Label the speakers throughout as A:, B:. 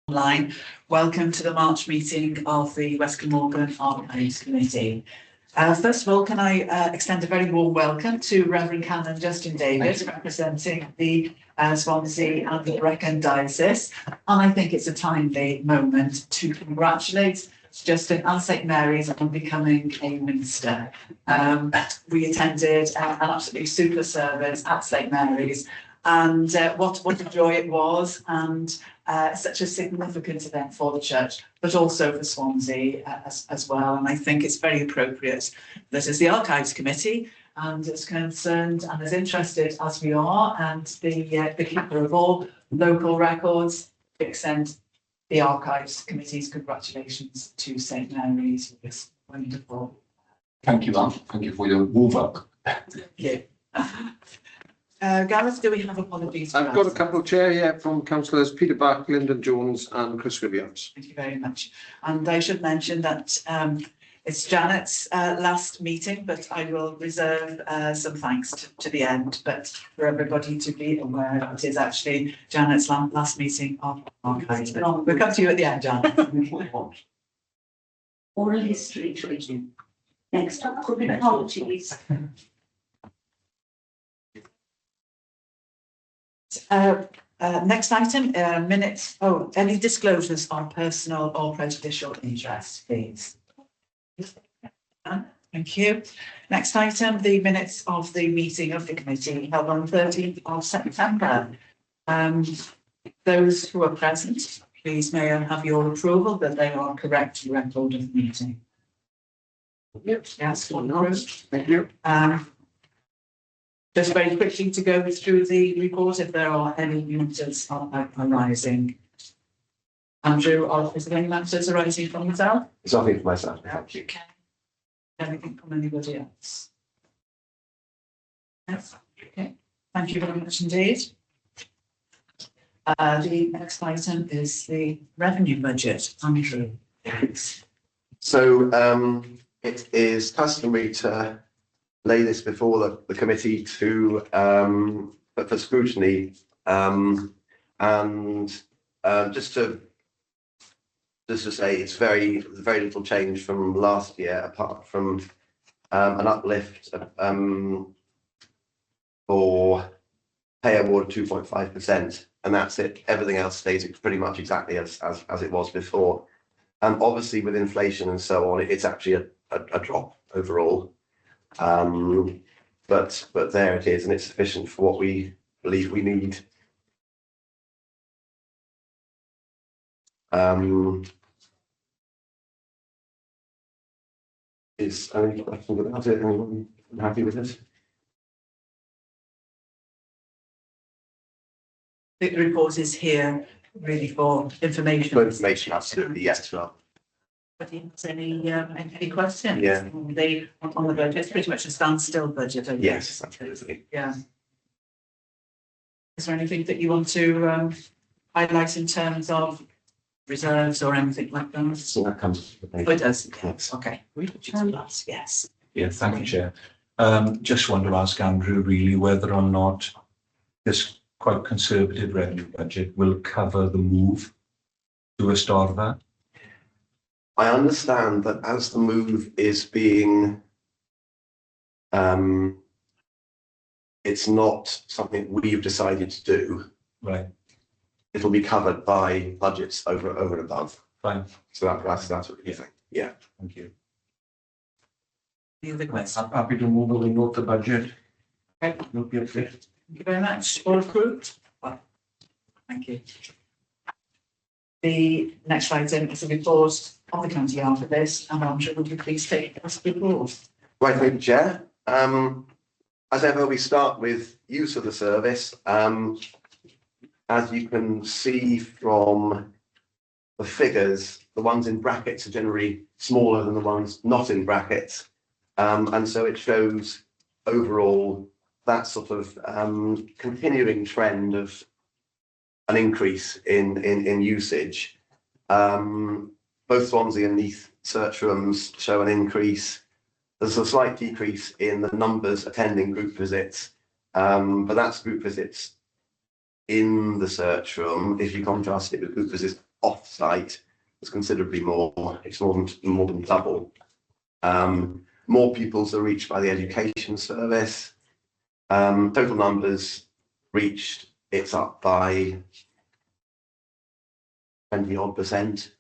A: online. Welcome to the March meeting of the West Glamorgan Archives Committee. First of all, can I extend a very warm welcome to Reverend Canon Justin Davis, representing the Swansea and the Brecon Diocese. And I think it's a timely moment to congratulate Justin and St Mary's on becoming a minister. We attended an absolutely super service at St Mary's, and what a joy it was, and such a significant event for the church, but also for Swansea as well. And I think it's very appropriate that as the Archives Committee, and as concerned and as interested as we are, and the keeper of all local records, extend the Archives Committee's congratulations to St Mary's for this wonderful.
B: Thank you, Anne. Thank you for your work.
A: Thank you. Gareth, do we have apologies?
C: I've got a couple of chair here from councillors Peter Buck, Lyndon Jones and Chris Williams.
A: Thank you very much. And I should mention that it's Janet's last meeting, but I will reserve some thanks to the end, but for everybody to be aware, it is actually Janet's last meeting of Archives. We'll come to you at the end, Janet.
D: Oral history training. Next up, apologies.
A: Next item, minutes. Oh, any disclosures on personal or prejudicial interest, please. Thank you. Next item, the minutes of the meeting of the committee held on 13th of September. Those who are present, please may I have your approval that they are correct record of the meeting.
C: Yep.
A: Yes,
C: Thank you.
A: Just very quickly to go through the report if there are any matters arising. Andrew, is there any matters arising from yourself?
B: It's nothing for myself. Thank you.
A: Okay. Anything from anybody else? Yes. Okay. Thank you very much indeed. The next item is the revenue budget. Andrew.
E: So it is customary to lay this before the committee to for scrutiny, and just to say it's very little change from last year, apart from an uplift for pay award 2.5%, and that's it. Everything else stays pretty much exactly as it was before. And obviously with inflation and so on, it's actually a drop overall. But there it is, and it's sufficient for what we believe we need. Is there any questions about it? Anyone happy with it?
A: The report is here really for information.
E: For information, absolutely, yes. Well.
A: But any questions?
E: Yeah.
A: On the budget, it's pretty much a standstill budget.
E: Yes, absolutely.
A: Yeah. Is there anything that you want to highlight in terms of reserves or anything like that?
E: So that comes.
A: Oh, it does.
E: Yes.
A: Okay. Yes.
B: Yeah, thank you, Chair. Just want to ask Andrew really whether or not this quite conservative revenue budget will cover the move to a Storva.
E: I understand that as the move is being, it's not something we've decided to do.
B: Right.
E: It'll be covered by budgets over and above.
B: Fine.
E: So that's what you think. Yeah.
B: Thank you.
A: Any other questions?
C: I'm happy to move and note the budget.
A: Okay.
C: Note the uplift.
A: Thank you very much. All approved? Thank you. The next item is a report of the county after this, and Andrew, would you please take this report?
E: Right, thank you, Chair. As ever, we start with use of the service. As you can see from the figures, the ones in brackets are generally smaller than the ones not in brackets. And so it shows overall that sort of continuing trend of an increase in usage. Both Swansea and Neath search rooms show an increase. There's a slight decrease in the numbers attending group visits, but that's group visits in the search room. If you contrast it with group visits off-site is considerably more. It's more than double. More pupils are reached by the education service. Total numbers reached, it's up by 20-odd%,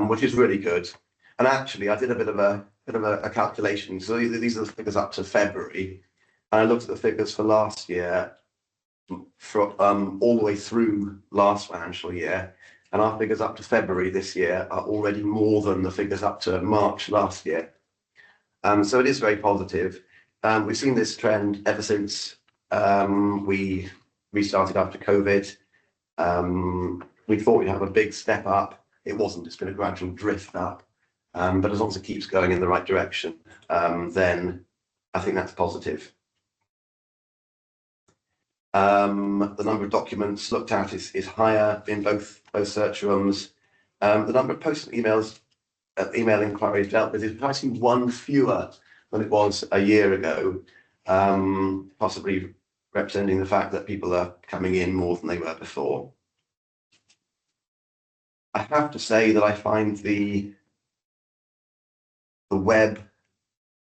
E: which is really good. And actually, I did a bit of a calculation. So these are the figures up to February, and I looked at the figures for last year, from all the way through last financial year, and our figures up to February this year are already more than the figures up to March last year. So it is very positive. We've seen this trend ever since we restarted after COVID. We thought we'd have a big step up. It wasn't. It's been a gradual drift up. But as long as it keeps going in the right direction, then I think that's positive. The number of documents looked at is higher in both search rooms. The number of postal emails, email inquiries dealt with is actually one fewer than it was a year ago, possibly representing the fact that people are coming in more than they were before. I have to say that I find the web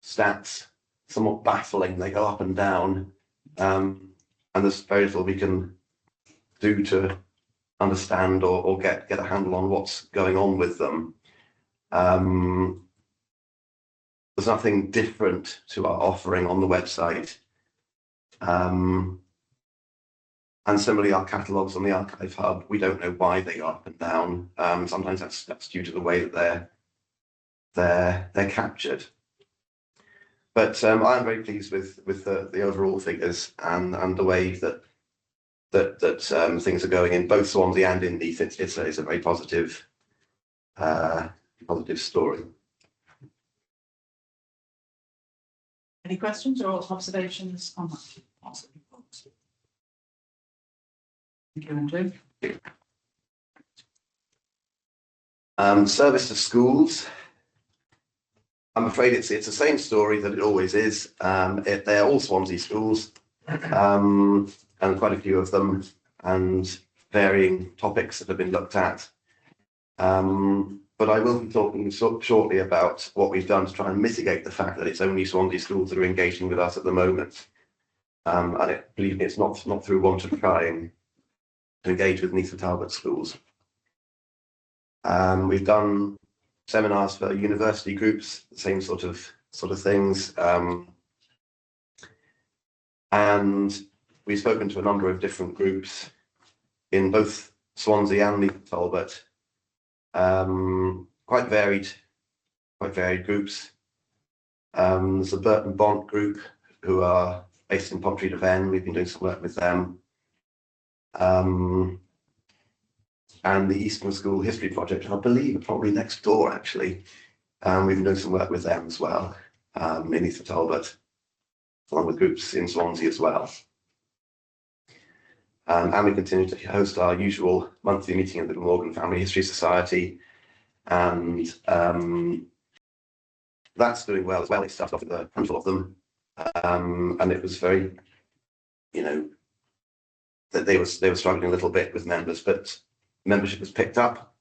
E: stats somewhat baffling. They go up and down, and there's very little we can do to understand or get a handle on what's going on with them. There's nothing different to our offering on the website. And similarly, our catalogues on the Archive Hub, we don't know why they go up and down. Sometimes that's due to the way that they're captured. But I'm very pleased with the overall figures and the way that things are going in both Swansea and in Neath. It's a very positive story.
A: Any questions or observations on that? Thank you, Andrew.
E: Service to schools. I'm afraid it's the same story that it always is. They're all Swansea schools, and quite a few of them, and varying topics that have been looked at. But I will be talking shortly about what we've done to try and mitigate the fact that it's only Swansea schools that are engaging with us at the moment. And believe me, it's not through want of trying to engage with Neath and Talbot schools. We've done seminars for university groups, the same sort of things. And we've spoken to a number of different groups in both Swansea and Neath and Talbot. Quite varied groups. There's the Burton Bont group who are based in Pontry de Ven. We've been doing some work with them. And the Eastern School History Project, I believe, are probably next door actually. We've been doing some work with them as well, in Neath and Talbot, along with groups in Swansea as well. And we continue to host our usual monthly meeting of the Glam Family History Society, and that's doing well as well. It started off with a handful of them, and it was very, that they were struggling a little bit with members, but membership was picked up,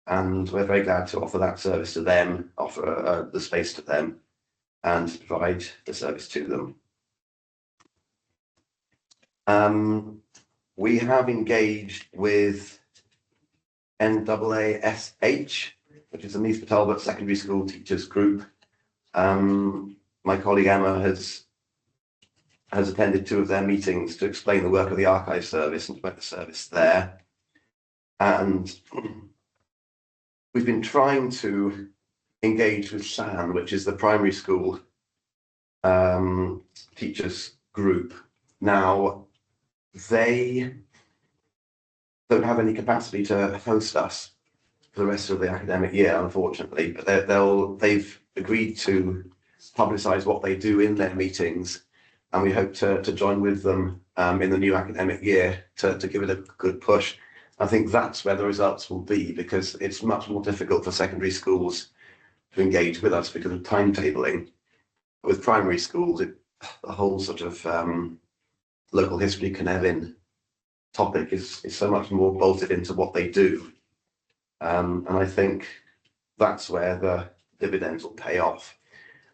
E: and we're very glad to offer that service to them, offer the space to them, and provide the service to them. We have engaged with NAASH, which is the Neath and Talbot Secondary School Teachers Group. My colleague Emma has attended 2 of their meetings to explain the work of the archive service and about the service there. And we've been trying to engage with SAN, which is the primary school teachers group. Now, they don't have any capacity to host us for the rest of the academic year, unfortunately, but they've agreed to publicise what they do in their meetings, and we hope to join with them in the new academic year to give it a good push. I think that's where the results will be, because it's much more difficult for secondary schools to engage with us because of timetabling. With primary schools, the whole sort of local history Cynefin topic is so much more bolted into what they do. And I think that's where the dividends will pay off.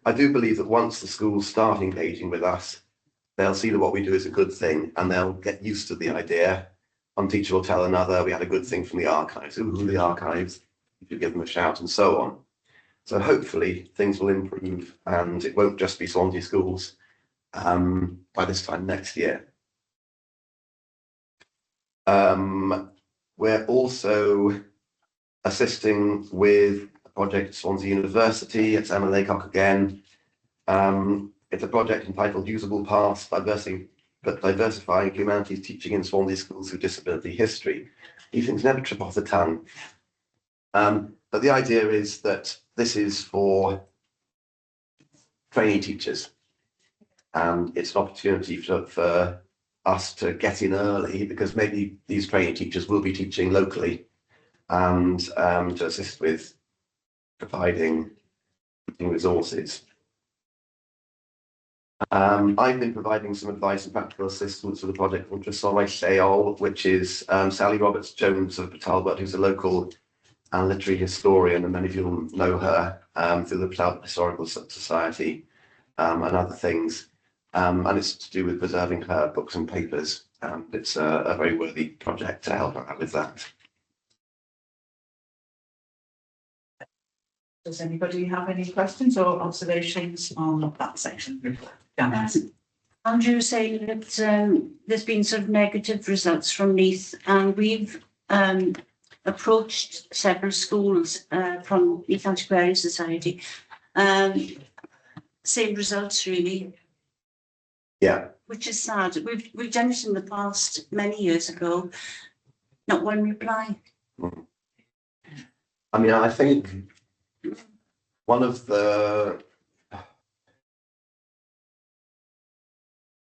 E: I do believe that once the schools start engaging with us, they'll see that what we do is a good thing and they'll get used to the idea. One teacher will tell another, we had a good thing from the archives. Ooh, the archives, if you give them a shout and so on. So hopefully things will improve and it won't just be Swansea schools by this time next year. We're also assisting with a project at Swansea University. It's Emma Laycock again. It's a project entitled Usable Paths, Diversifying Humanities Teaching in Swansea Schools Through Disability History. These things never trip off the tongue. But the idea is that this is for trainee teachers. And it's an opportunity for us to get in early because maybe these trainee teachers will be teaching locally and to assist with providing resources. I've been providing some advice and practical assistance for the project from Tresolway Lleol, which is Sally Roberts-Jones of Talbot, who's a local and literary historian, and many of you will know her through the Talbot Historical Society and other things. And it's to do with preserving her books and papers. It's a very worthy project to help out with that.
A: Does anybody have any questions or observations on that section?
D: Andrew saying that there's been sort of negative results from Neath, and we've approached several schools from Neath Antiquarian Society. Same results really.
E: Yeah.
D: Which is sad. We've done it in the past many years ago. Not one reply.
E: I mean, I think one of the,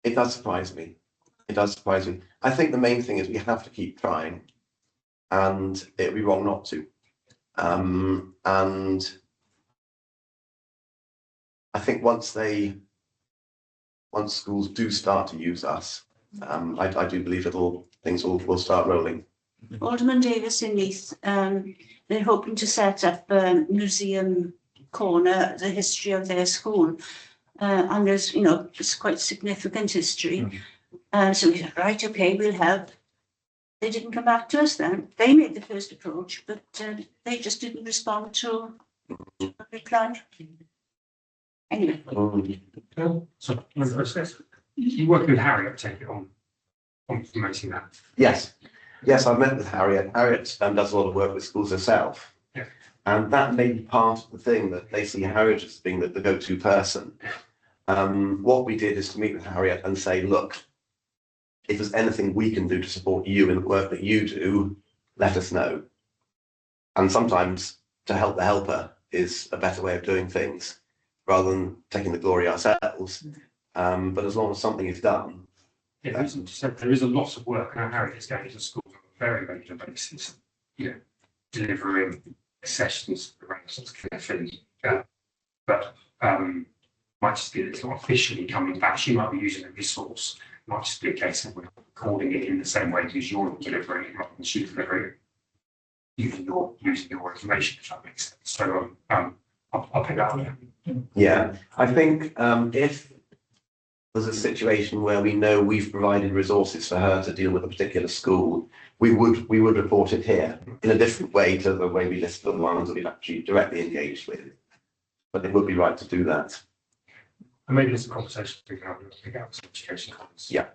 E: it does surprise me. It does surprise me. I think the main thing is we have to keep trying, and it'd be wrong not to. And I think once schools do start to use us, I do believe things will start rolling.
D: Alderman Davis in Neath, they're hoping to set up a museum corner, the history of their school. And there's, it's quite significant history. So we said, right, okay, we'll help. They didn't come back to us then. They made the first approach, but they just didn't respond to a reply. Anyway.
F: So you work with Harriet, take it on promoting that.
E: Yes, I've met with Harriet. Harriet does a lot of work with schools herself.
F: Yeah.
E: And that may be part of the thing that they see Harriet as being the go-to person. What we did is to meet with Harriet and say, look, if there's anything we can do to support you in the work that you do, let us know. And sometimes to help the helper is a better way of doing things rather than taking the glory ourselves. But as long as something is done.
F: Yeah, there is a lot of work now. Harriet is going to schools on a very regular basis, delivering sessions around clearly. But might just be that it's not officially coming back. She might be using a resource. It might just be a case of we're recording it in the same way as you're delivering it rather than she's delivering it. Using your information, if that makes sense. So I'll pick that up.
E: Yeah, I think if there's a situation where we know we've provided resources for her to deal with a particular school, we would report it here in a different way to the way we list the ones that we've actually directly engaged with. But it would be right to do that.
F: And maybe there's a conversation we can have with some education comments.
E: Yeah.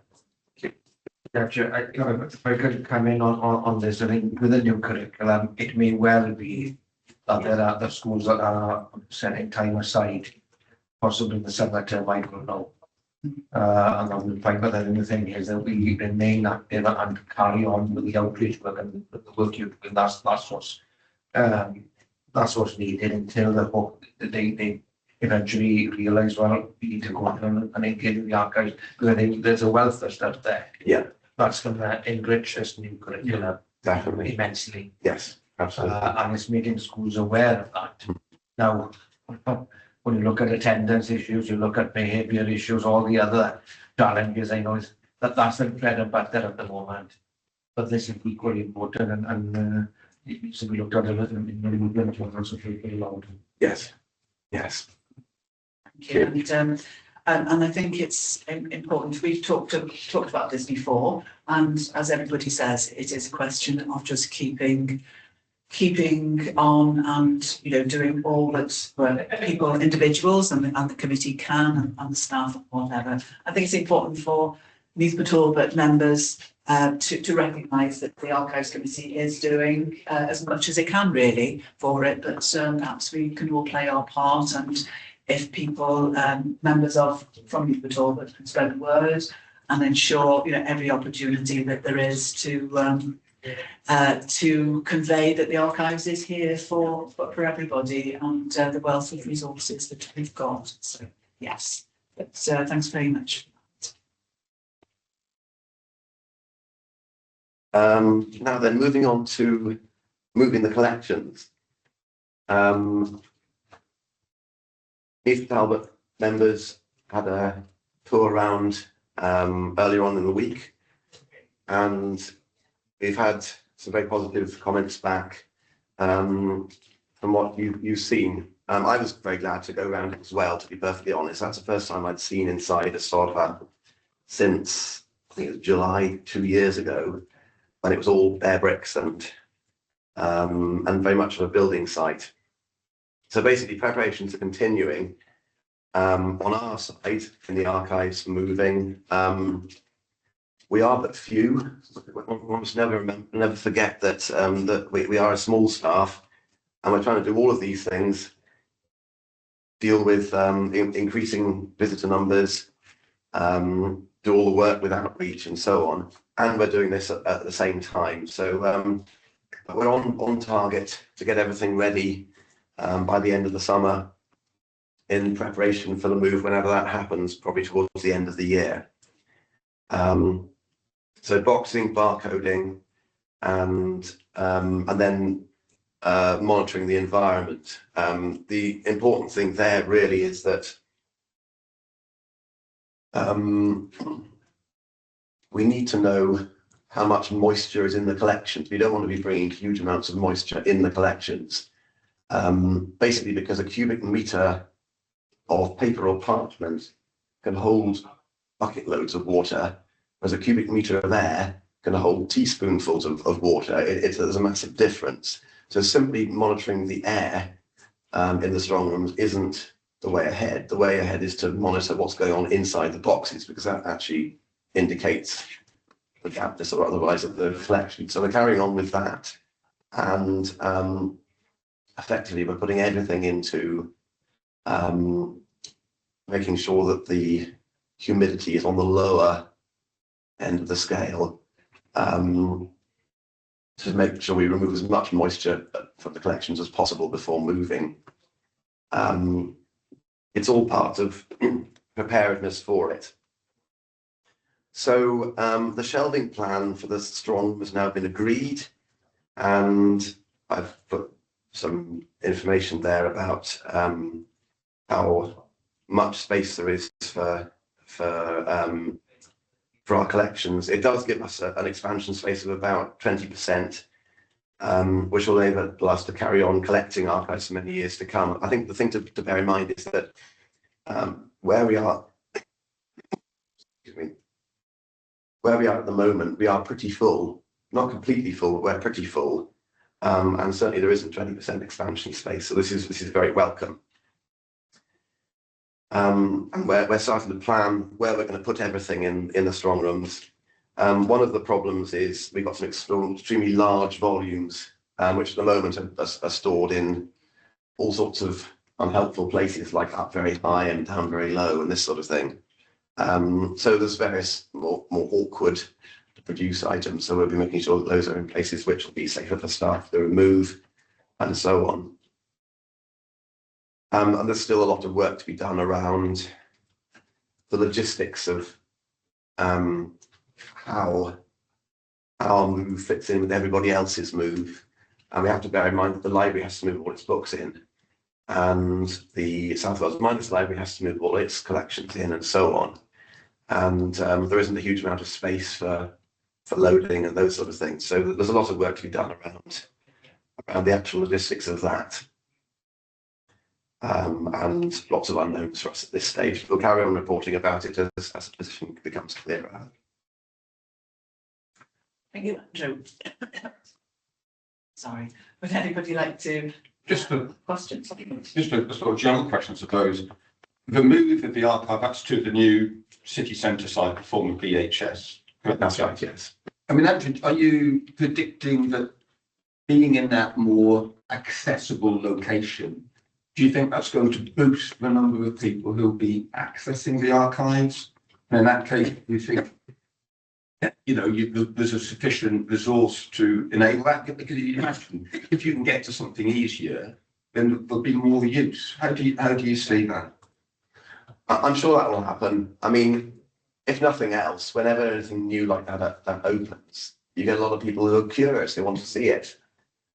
G: Yeah, if I could come in on this, I think with the new curriculum, it may well be that there are the schools that are setting time aside, possibly in the summer term, I don't know. And then we'll find that the thing is that we remain active and carry on with the outreach work and the work you do, and that's what's needed until they eventually realise, well, we need to go on and engage with the archives, because I think there's a wealth of stuff there.
E: Yeah.
G: That's going to enrich this new curriculum
E: Definitely.
G: immensely.
E: Yes, absolutely.
G: And it's making schools aware of that. Now, when you look at attendance issues, you look at behaviour issues, all the other challenges, I know is that's the bread and butter at the moment. But this is equally important, and it needs to be looked at in the movement of also very loud.
E: Yes, yes.
A: Thank you. And I think it's important. We've talked about this before, and as everybody says, it is a question of just keeping on and, you know, doing all that people, individuals and the committee can, and the staff and whatever. I think it's important for Neath Talbot members to recognise that the Archives Committee is doing as much as it can really for it, but perhaps we can all play our part, and if people, members from Neath Talbot can spread the word and ensure, you know, every opportunity that there is to convey that the archives is here for everybody, and the wealth of resources that we've got. So yes, but thanks very much.
E: Now then, moving on to moving the collections. Neath Talbot members had a tour around earlier on in the week, and we've had some very positive comments back from what you've seen. I was very glad to go around as well, to be perfectly honest. That's the first time I'd seen inside a SODFA since, I think it was July 2 years ago, when it was all bare bricks and very much of a building site. So basically preparations are continuing on our side in the archives for moving. We are but few. One must never forget that that we are a small staff, and we're trying to do all of these things, deal with increasing visitor numbers, do all the work with outreach and so on, and we're doing this at the same time. So we're on target to get everything ready by the end of the summer, in preparation for the move whenever that happens, probably towards the end of the year. So boxing, barcoding, and then monitoring the environment. The important thing there really is that we need to know how much moisture is in the collections. We don't want to be bringing huge amounts of moisture in the collections. Basically because a cubic metre of paper or parchment can hold bucket loads of water, whereas a cubic metre of air can hold teaspoonfuls of water. There's a massive difference. So simply monitoring the air in the strong rooms isn't the way ahead. The way ahead is to monitor what's going on inside the boxes, because that actually indicates the dampness or otherwise of the collection. So we're carrying on with that, and effectively we're putting everything into making sure that the humidity is on the lower end of the scale, to make sure we remove as much moisture from the collections as possible before moving. It's all part of preparedness for it. So the shelving plan for the strong room has now been agreed, and I've put some information there about how much space there is for our collections. It does give us an expansion space of about 20%, which will enable us to carry on collecting archives for many years to come. I think the thing to bear in mind is that where we are, where we are at the moment, we are pretty full, not completely full, but we're pretty full, and certainly there isn't 20% expansion space. So this is very welcome. And we're starting to plan where we're going to put everything in the strong rooms. One of the problems is we've got some extremely large volumes, which at the moment are stored in all sorts of unhelpful places, like up very high and down very low and this sort of thing. So there's various more awkward to produce items. So we'll be making sure that those are in places which will be safer for staff to remove and so on. And there's still a lot of work to be done around the logistics of how our move fits in with everybody else's move. And we have to bear in mind that the library has to move all its books in, and the South Wales Miners Library has to move all its collections in, and so on. And there isn't a huge amount of space for loading and those sort of things. So there's a lot of work to be done around around the actual logistics of that. And lots of unknowns for us at this stage. We'll carry on reporting about it as the position becomes clearer.
A: Thank you, Andrew. Sorry, would anybody like to
H: Just a
A: questions?
H: sort of general question, I suppose. The move of the archive, that's to the new city centre site, the former BHS.
E: That's right, yes.
H: I mean, actually, are you predicting that being in that more accessible location, do you think that's going to boost the number of people who'll be accessing the archives? And in that case, do you think, you know, there's a sufficient resource to enable that? Because you imagine, if you can get to something easier, then there'll be more use. How do you see that?
E: I'm sure that will happen. I mean, if nothing else, whenever anything new like that opens, you get a lot of people who are curious, they want to see it.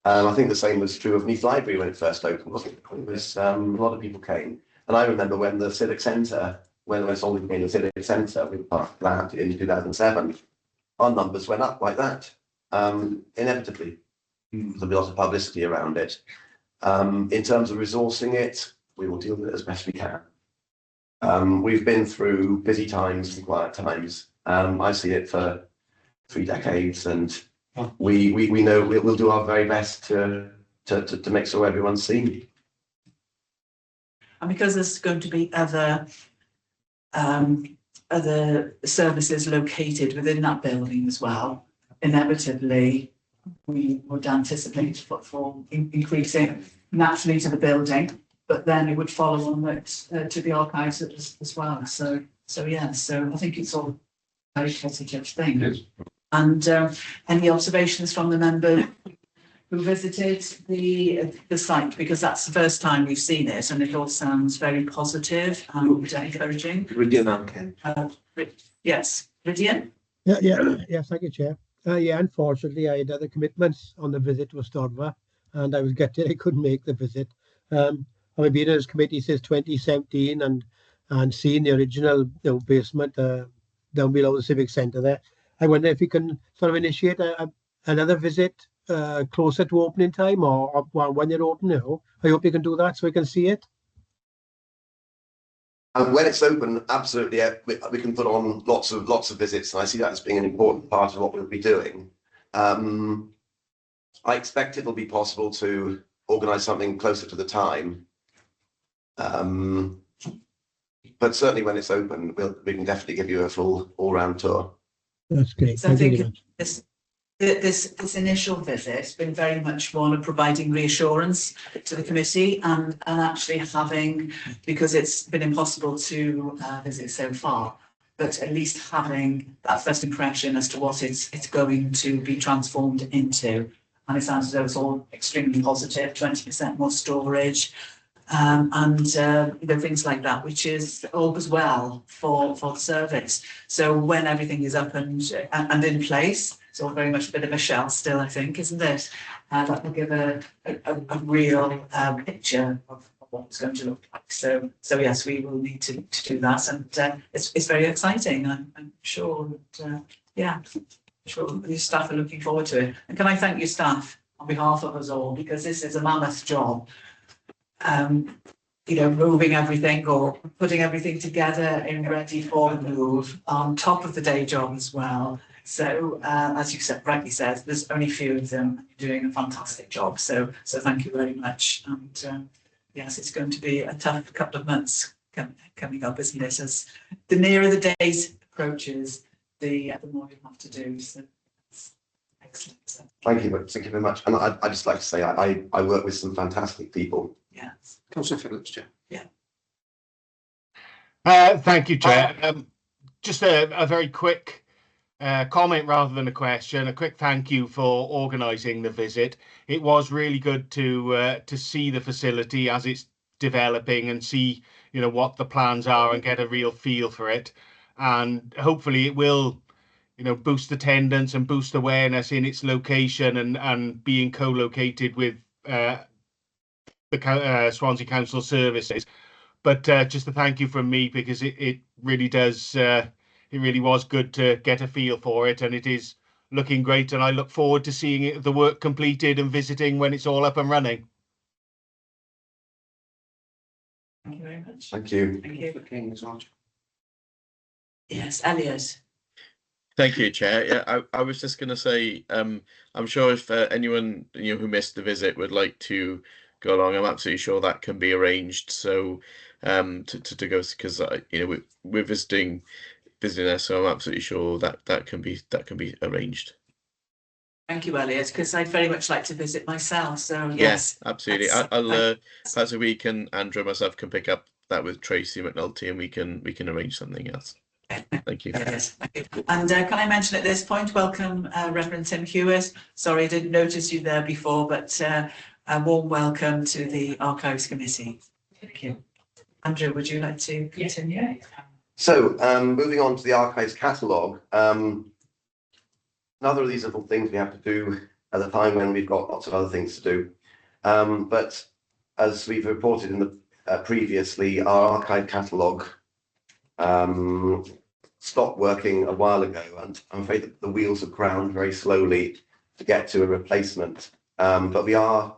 E: I think the same was true of Neath Library when it first opened, wasn't it? It was, a lot of people came. And I remember when the Civic Centre, when Swansea became the Civic Centre, we were part of that in 2007, our numbers went up like that, inevitably. There'll be lots of publicity around it. In terms of resourcing it, we will deal with it as best we can. We've been through busy times and quiet times. I see it for 3 decades, and we know we'll do our very best to make sure everyone's seen.
A: And because there's going to be other services located within that building as well, inevitably we would anticipate footfall increasing naturally to the building, but then it would follow on that to the archives as well. So yeah, so I think it's all a very positive thing.
H: Yes.
A: And any observations from the member who visited the site, because that's the first time we've seen it, and it all sounds very positive and encouraging.
C: Ridian and Ken.
A: Yes, Ridian?
I: Yes, thank you, Chair. Unfortunately, I had other commitments on the visit to Astorga, and I was gutted I couldn't make the visit. I've been in this committee since 2017 and seen the original basement down below the Civic Centre there. I wonder if we can sort of initiate another visit closer to opening time or when you're open now. I hope you can do that so we can see it.
E: When it's open, absolutely, we can put on lots of visits, and I see that as being an important part of what we'll be doing. I expect it'll be possible to organise something closer to the time. But certainly when it's open, we can definitely give you a full all-round tour.
I: That's great.
A: So I
I: Thank you
A: think
I: very much.
A: this initial visit has been very much one of providing reassurance to the committee and actually having, because it's been impossible to visit so far, but at least having that first impression as to what it's going to be transformed into. And it sounds as though it's all extremely positive, 20% more storage, and things like that, which is all as well for the service. So when everything is up and in place, it's all very much a bit of a shell still, I think, isn't it? That will give a real picture of what it's going to look like. So yes, we will need to do that, and it's very exciting. I'm sure that yeah, sure your staff are looking forward to it. And can I thank your staff on behalf of us all, because this is a mammoth job. Moving everything or putting everything together in ready for the move on top of the day job as well. So as you rightly said, there's only a few of them doing a fantastic job. So thank you very much. And yes, it's going to be a tough couple of months coming up, isn't it? As the nearer the date approaches, the more you have to do. So it's excellent. So,
E: Thank you very much. And I'd just like to say I work with some fantastic people.
A: yes.
C: Councillor Phillips, Chair.
J: Thank you, Chair. Just a very quick comment rather than a question. A quick thank you for organising the visit. It was really good to see the facility as it's developing and see what the plans are and get a real feel for it. And hopefully it will boost attendance and boost awareness in its location and being co-located with the Swansea Council services. But just a thank you from me, because it really does, it really was good to get a feel for it, and it is looking great, and I look forward to seeing the work completed and visiting when it's all up and running.
A: Thank you very much.
E: Thank you.
A: Thank you.
C: King as well.
A: Yes, Elliot.
K: Thank you, Chair. Yeah, I was just going to say, I'm sure if anyone who missed the visit would like to go along, I'm absolutely sure that can be arranged. So, to go, because we're visiting there, so I'm absolutely sure that can be arranged.
A: Thank you, Elliot, because I'd very much like to visit myself. So yes,
K: Yes, absolutely.
A: that's-
K: I'll perhaps a week, and Andrew and myself can pick up that with Tracy McNulty, and we can arrange something else. Thank you.
A: Yes, thank you. And can I mention at this point, welcome Reverend Tim Hewitt. Sorry, I didn't notice you there before, but a warm welcome to the Archives Committee. Thank you. Andrew, would you like to continue?
E: So, moving on to the archives catalogue, another of these little things we have to do at a time when we've got lots of other things to do. But as we've reported in the previously, our archive catalogue stopped working a while ago, and I'm afraid that the wheels have ground very slowly to get to a replacement. But we are,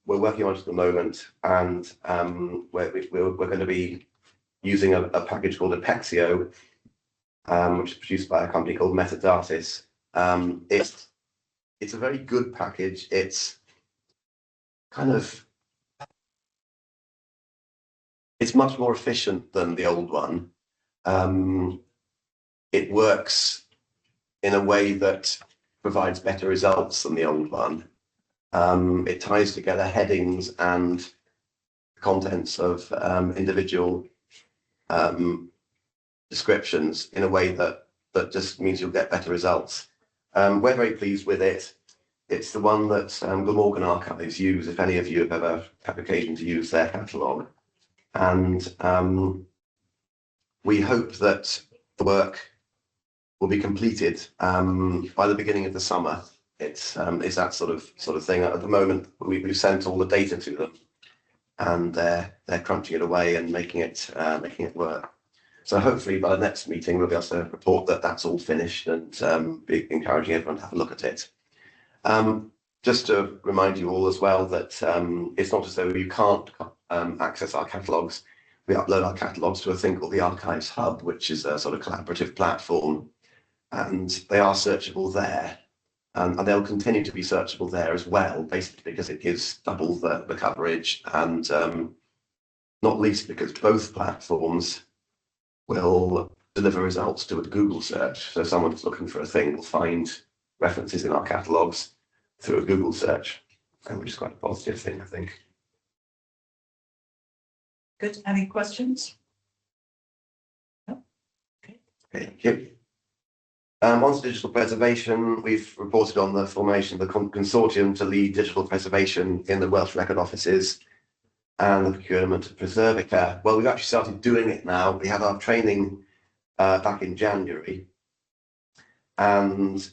E: we're working on it at the moment, and we're going to be using a package called Apexio, which is produced by a company called Metadatis. It's a very good package. It's it's much more efficient than the old one. It works in a way that provides better results than the old one. It ties together headings and contents of individual descriptions in a way that just means you'll get better results. We're very pleased with it. It's the one that Glamorgan Archives use, if any of you have ever had occasion to use their catalogue. And we hope that the work will be completed by the beginning of the summer. It's that sort of thing. At the moment, we've sent all the data to them, and they're crunching it away and making it work. So hopefully by the next meeting we'll be able to report that that's all finished, and be encouraging everyone to have a look at it. Just to remind you all as well that it's not as though you can't access our catalogues. We upload our catalogues to a thing called the Archives Hub, which is a sort of collaborative platform, and they are searchable there. And they'll continue to be searchable there as well, basically because it gives double the coverage, and not least because both platforms will deliver results to a Google search. So someone who's looking for a thing will find references in our catalogues through a Google search, which is quite a positive thing, I think.
A: Good. Any questions? No? Okay.
E: Thank you. On to digital preservation, we've reported on the formation of the consortium to lead digital preservation in the Welsh Record Offices and the procurement of Preservica. Well, we've actually started doing it now. We had our training back in January, and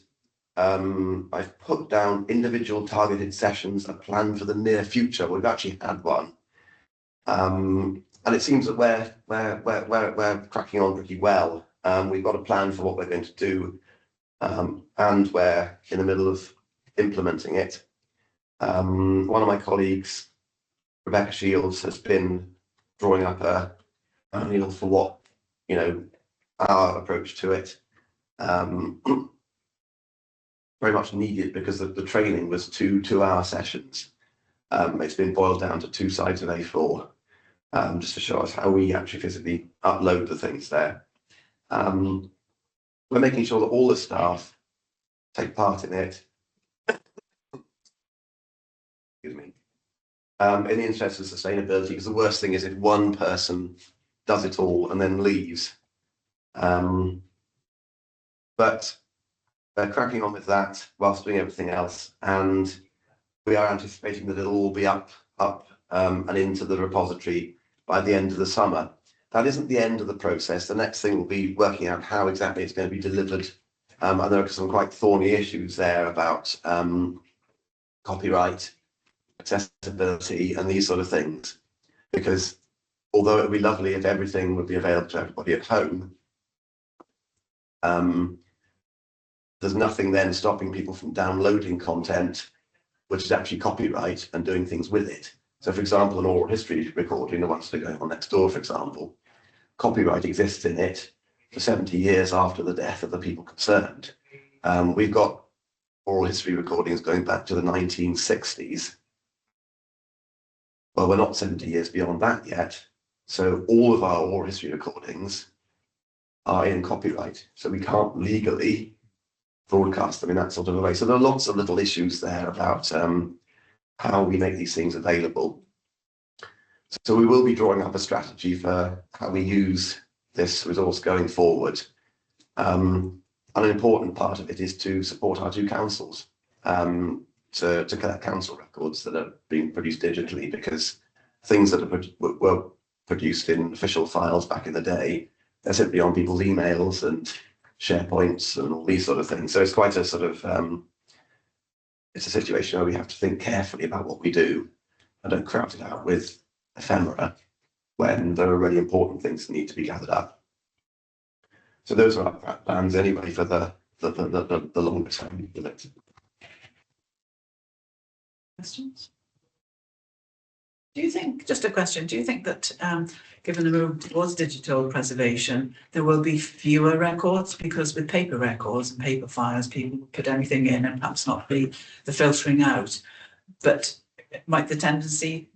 E: I've put down individual targeted sessions, a plan for the near future. We've actually had one, and it seems that we're cracking on pretty well. We've got a plan for what we're going to do, and we're in the middle of implementing it. One of my colleagues, Rebecca Shields, has been drawing up a manual for what, our approach to it. Very much needed because the training was two-hour sessions. It's been boiled down to 2 sides of A4, just to show us how we actually physically upload the things there. We're making sure that all the staff take part in it. Excuse me. In the interest of sustainability, because the worst thing is if one person does it all and then leaves. But they're cracking on with that whilst doing everything else, and we are anticipating that it'll all be up and into the repository by the end of the summer. That isn't the end of the process. The next thing will be working out how exactly it's going to be delivered, and there are some quite thorny issues there about copyright, accessibility, and these sort of things. Because although it would be lovely if everything would be available to everybody at home, there's nothing then stopping people from downloading content which is actually copyright and doing things with it. So, for example, an oral history recording, the ones that are going on next door, for example, copyright exists in it for 70 years after the death of the people concerned. We've got oral history recordings going back to the 1960s. Well, we're not 70 years beyond that yet. So all of our oral history recordings are in copyright. So we can't legally broadcast them in that sort of a way. So there are lots of little issues there about how we make these things available. So we will be drawing up a strategy for how we use this resource going forward. And an important part of it is to support our two councils to collect council records that are being produced digitally, because things that were produced in official files back in the day, they're simply on people's emails and SharePoints and all these sort of things. So it's quite a sort of, it's a situation where we have to think carefully about what we do and don't crowd it out with ephemera when there are really important things that need to be gathered up. So those are our plans anyway for the longer term.
A: Questions? Do you think, just a question, do you think that given the move towards digital preservation, there will be fewer records? Because with paper records and paper files, people put anything in and perhaps not be the filtering out. But might the tendency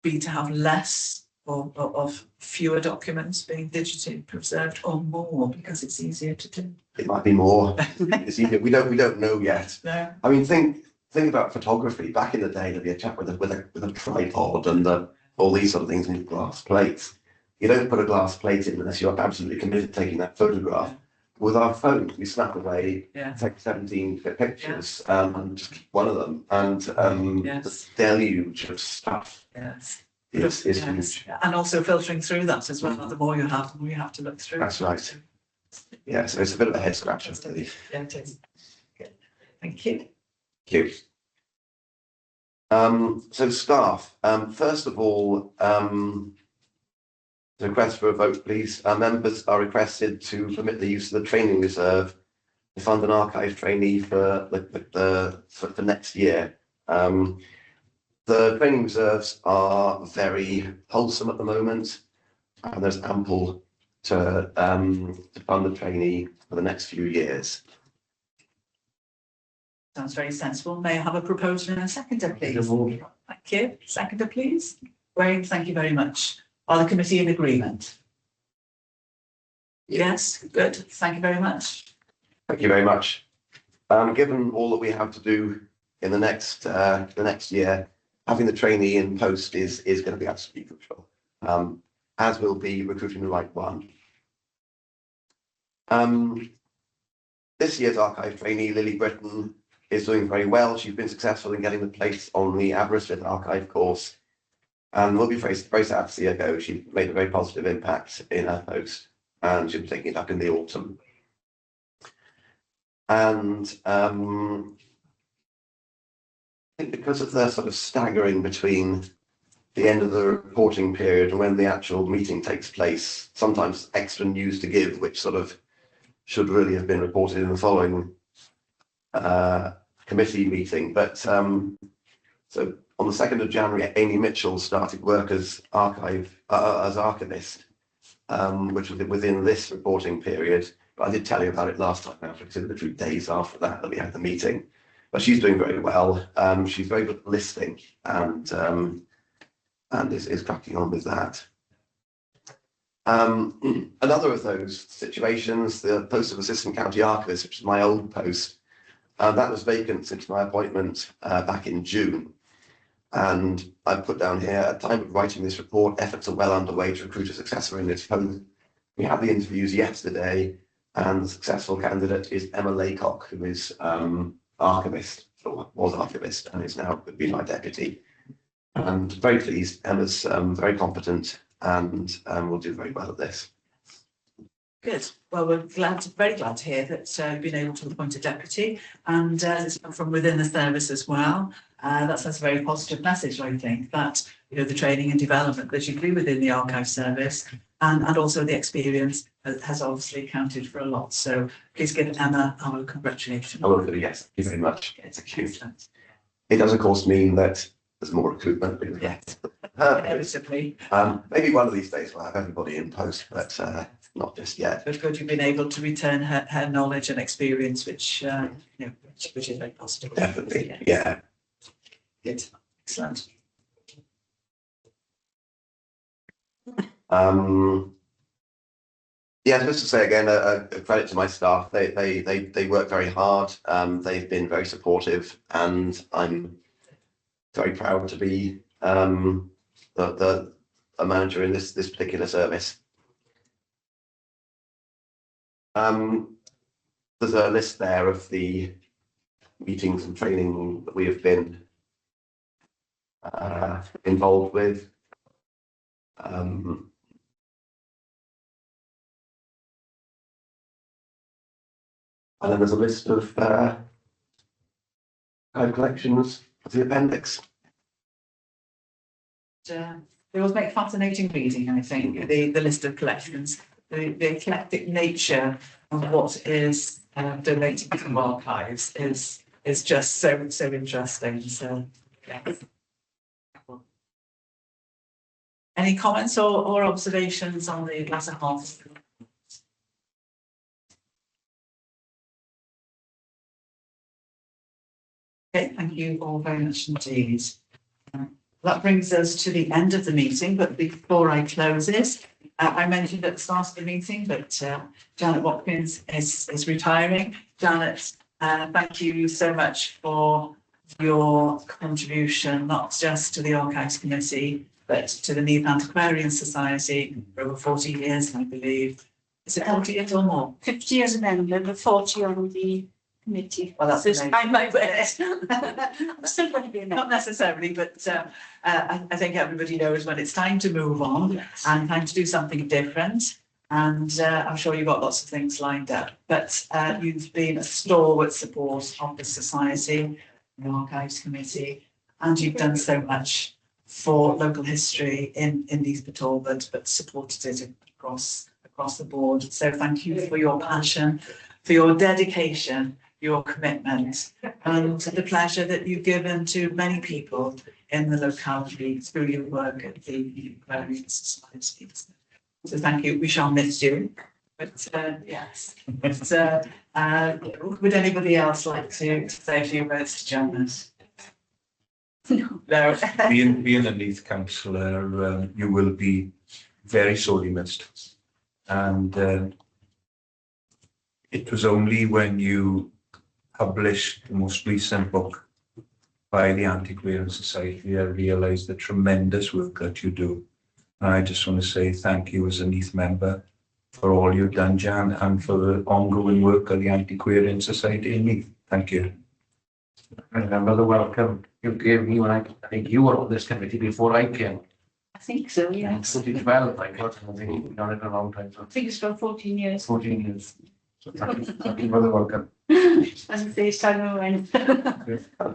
A: be to have less of fewer documents being digitally preserved, or more because it's easier to do?
E: It might be more. It's easier. We don't know yet.
A: No.
E: I mean, think about photography. Back in the day, there'd be a chap with a tripod and all these sort of things and glass plates. You don't put a glass plate in unless you're absolutely committed to taking that photograph. With our phone, we snap away, take 17 pictures, and just keep one of them. And the deluge of stuff is huge.
A: And also filtering through that as well. The more you have to look through.
E: That's right. Yeah, so it's a bit of a head scratcher, really.
A: Yeah, it is. Good. Thank you.
E: Thank you. So staff, first of all, the request for a vote, please. Our members are requested to permit the use of the training reserve to fund an archive trainee for next year. The training reserves are very wholesome at the moment, and there's ample to fund the trainee for the next few years.
A: Sounds very sensible. May I have a proposal and a seconder, please? Thank you. Seconder, please. Wayne, thank you very much. Are the committee in agreement? Yes, good. Thank you very much.
E: Thank you very much. Given all that we have to do in the next year, having the trainee in post is going to be absolutely crucial, as will be recruiting the right one. This year's archive trainee, Lily Britton, is doing very well. She's been successful in getting the place on the Aberystwyth archive course, and we'll be very sad to see her go. She made a very positive impact in her post, and she'll be taking it up in the autumn. And I think because of the sort of staggering between the end of the reporting period and when the actual meeting takes place, sometimes extra news to give, which sort of should really have been reported in the following committee meeting. But so on the 2nd of January, Amy Mitchell started work as archivist, which was within this reporting period. But I did tell you about it last time, now, because it was literally days after that we had the meeting. But she's doing very well. She's very good at listing, and is cracking on with that. Another of those situations, the post of assistant county archivist, which is my old post, that was vacant since my appointment back in June. And I've put down here, at the time of writing this report, efforts are well underway to recruit a successor in this post. We had the interviews yesterday, and the successful candidate is Emma Laycock, who is archivist, or was archivist, and is now would be my deputy. And very pleased. Emma's very competent and will do very well at this.
A: Good. Well, we're very glad to hear that you've been able to appoint a deputy, and it's come from within the service as well. That's a very positive message, I think, that the training and development that you do within the archive service, and also the experience has obviously accounted for a lot. So please give Emma our congratulations.
E: I will do, yes. Thank you very much.
A: It's cute.
E: It does, of course, mean that there's more recruitment.
A: Yes.
E: Perfect.
A: Inevitably.
E: Maybe one of these days we'll have everybody in post, but not just yet.
A: But good, you've been able to return her knowledge and experience, which which is very positive.
E: Definitely, yeah.
A: Good. Excellent.
E: Yeah, just to say again, a credit to my staff. They work very hard. They've been very supportive, and I'm very proud to be a manager in this particular service. There's a list there of the meetings and training that we have been involved with. And then there's a list of card collections of the appendix.
A: They always make fascinating reading, I think, the list of collections, the eclectic nature of what is donated to archives is just so interesting. So, yeah. Any comments or observations on the latter half? Okay, thank you all very much indeed. That brings us to the end of the meeting, but before I close this, I mentioned at the start of the meeting that Janet Watkins is retiring. Janet, thank you so much for your contribution, not just to the Archives Committee, but to the Neath Antiquarian Society for over 40 years, I believe. Is it 40 years or more?
D: 50 as a member, but 40 on the committee.
A: Well, that's
D: this
A: amazing.
D: time I wear. I'm still going to be a member.
A: Not necessarily, but I think everybody knows when it's time to move on and time to do something different. And I'm sure you've got lots of things lined up. But you've been a stalwart support of the Society, the Archives Committee, and you've done so much for local history in Neath Talbot, but supported it across the board. So thank you for your passion, for your dedication, your commitment, and the pleasure that you've given to many people in the locality through your work at the Aquarian Society. So thank you. We shall miss you. But yes. But, would anybody else like to say a few words to join us? No.
B: Being a Neath councillor, you will be very sorely missed. And it was only when you published the most recent book by the Antiquarian Society I realised the tremendous work that you do. And I just want to say thank you as a Neath member for all you've done, Jan, and for the ongoing work of the Antiquarian Society in Neath. Thank you.
G: I remember the welcome you gave me when I think you were on this committee before I came.
D: I think so, yeah.
G: 2012, I got, I think you've done it a long time. So
D: I think it's about 14 years.
G: 14 years. So thank you for the welcome.
D: As the first time I went.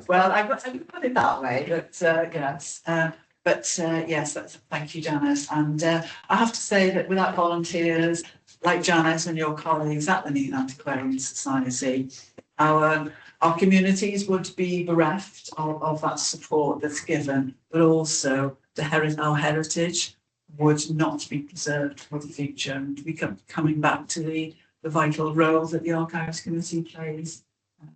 A: Well, I put it that way, but yes. Yes, thank you, Janice. And I have to say that without volunteers like Janice and your colleagues at the Neath Antiquarian Society, our communities would be bereft of that support that's given, but also our heritage would not be preserved for the future, and we coming back to the vital role that the Archives Committee plays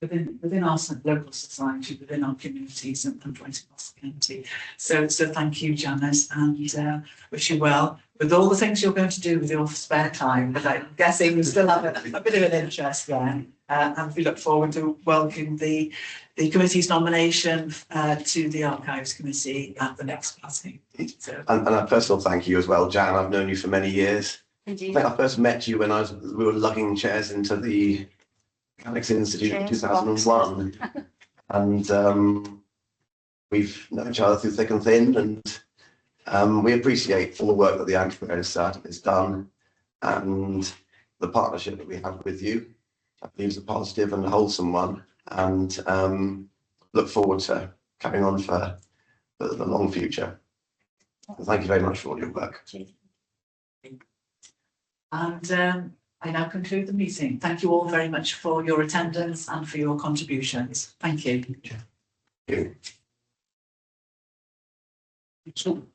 A: within our local society, within our communities and right across the county. So thank you, Janice, and wish you well with all the things you're going to do with your spare time, but I'm guessing you still have a bit of an interest there. And we look forward to welcoming the committee's nomination to the Archives Committee at the next meeting. So.
E: And a personal thank you as well, Jan. I've known you for many years.
D: Indeed.
E: I think I first met you when we were lugging chairs into the Mechanics Institute in 2001. And we've known each other through thick and thin, and we appreciate all the work that the Antiquarian Society has done, and the partnership that we have with you. I believe is a positive and wholesome one, and look forward to carrying on for the long future. Thank you very much for all your work.
A: And I now conclude the meeting. Thank you all very much for your attendance and for your contributions. Thank you.
C: So